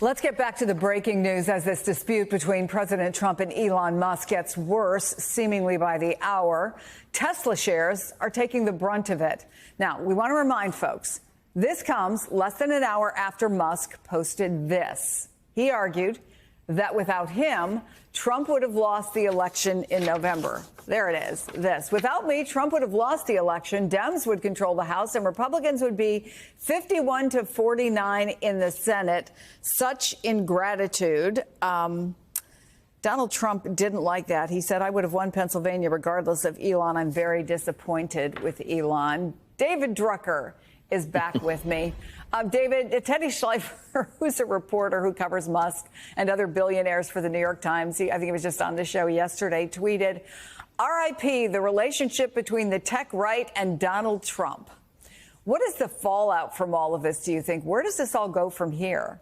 Let's get back to the breaking news as this dispute between President Trump and Elon Musk gets worse, seemingly by the hour. Tesla shares are taking the brunt of it. Now, we want to remind folks, this comes less than an hour after Musk posted this. He argued that without him, Trump would have lost the election in November. There it is, this. Without me, Trump would have lost the election, Dems would control the House, and Republicans would be 51 to 49 in the Senate. Such ingratitude. Donald Trump didn't like that. He said, I would have won Pennsylvania regardless of Elon. I'm very disappointed with Elon. David Drucker is back with me. David, Teddy Schleifer, who's a reporter who covers Musk and other billionaires for the New York Times, I think he was just on the show yesterday, tweeted, RIP, the relationship between the tech right and Donald Trump. What is the fallout from all of this, do you think? Where does this all go from here?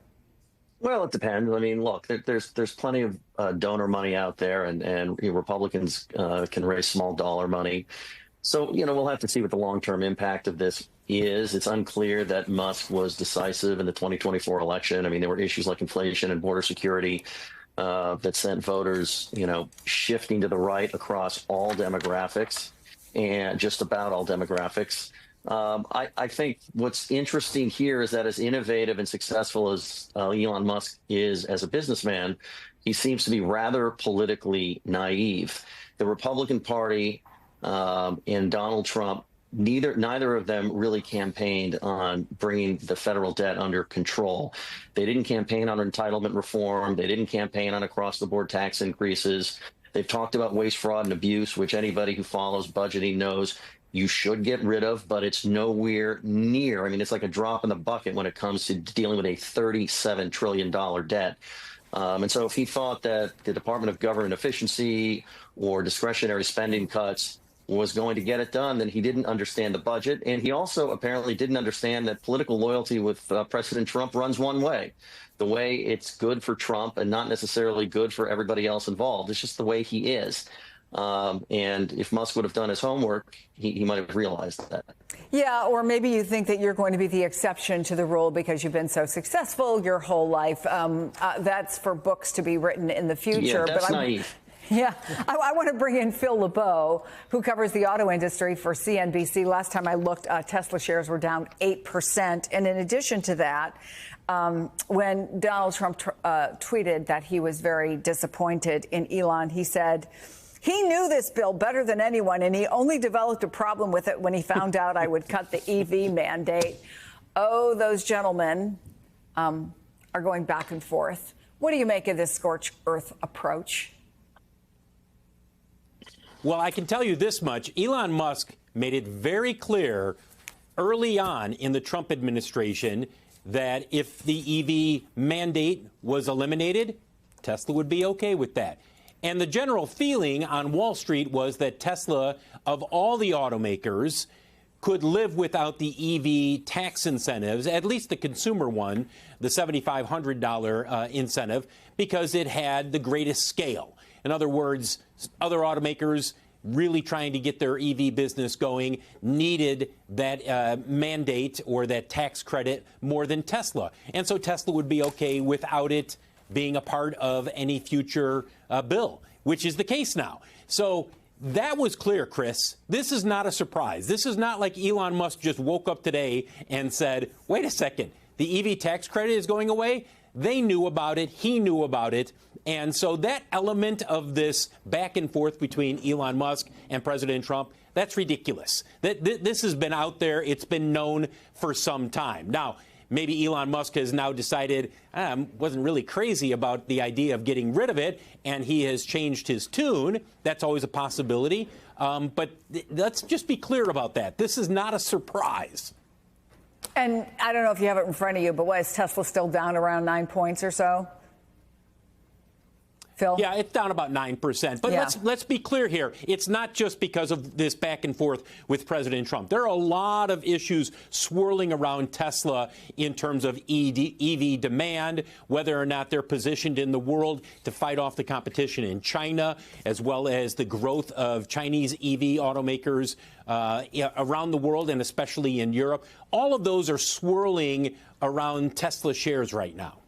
Well, it depends. I mean, look, there's plenty of donor money out there, and Republicans can raise small dollar money. So, we'll have to see what the long-term impact of this is. It's unclear that Musk was decisive in the 2024 election. I mean, there were issues like inflation and border security that sent voters, shifting to the right across all demographics and just about all demographics. I think what's interesting here is that as innovative and successful as Elon Musk is as a businessman, he seems to be rather politically naive. The Republican Party and Donald Trump, neither of them really campaigned on bringing the federal debt under control. They didn't campaign on entitlement reform. They didn't campaign on across-the-board tax increases. They've talked about waste, fraud, and abuse, which anybody who follows budgeting knows you should get rid of, but it's nowhere near. I mean, it's like a drop in the bucket when it comes to dealing with a $37 trillion debt. And so if he thought that the Department of Government Efficiency or discretionary spending cuts was going to get it done, then he didn't understand the budget. And he also apparently didn't understand that political loyalty with President Trump runs one way. The way it's good for Trump and not necessarily good for everybody else involved. It's just the way he is. And if Musk would have done his homework, he might have realized that. Yeah, or maybe you think that you're going to be the exception to the rule because you've been so successful your whole life. That's for books to be written in the future. Yeah, that's naive. Yeah, I want to bring in Phil LeBeau, who covers the auto industry for CNBC. Last time I looked, Tesla shares were down 8%. And in addition to that, when Donald Trump tweeted that he was very disappointed in Elon, he said, he knew this bill better than anyone, and he only developed a problem with it when he found out I would cut the EV mandate. Oh, those gentlemen are going back and forth. What do you make of this scorched earth approach? Well, I can tell you this much. Elon Musk made it very clear early on in the Trump administration that if the EV mandate was eliminated, Tesla would be okay with that. And the general feeling on Wall Street was that Tesla, of all the automakers, could live without the EV tax incentives, at least the consumer one, the $7,500 incentive, because it had the greatest scale. In other words, other automakers really trying to get their EV business going needed that mandate or that tax credit more than Tesla. And so Tesla would be okay without it being a part of any future bill, which is the case now. So that was clear, Chris. This is not a surprise. This is not like Elon Musk just woke up today and said, wait a second, the EV tax credit is going away. They knew about it. He knew about it. And so that element of this back and forth between Elon Musk and President Trump, that's ridiculous. This has been out there. It's been known for some time. Now, maybe Elon Musk has now decided, wasn't really crazy about the idea of getting rid of it, and he has changed his tune. That's always a possibility. But let's just be clear about that. This is not a surprise. And I don't know if you have it in front of you, but what, is Tesla still down around 9 points or so? Phil? Yeah, it's down about 9%. But yeah. let's be clear here. It's not just because of this back and forth with President Trump. There are a lot of issues swirling around Tesla in terms of EV demand, whether or not they're positioned in the world to fight off the competition in China, as well as the growth of Chinese EV automakers around the world and especially in Europe. All of those are swirling around Tesla shares right now.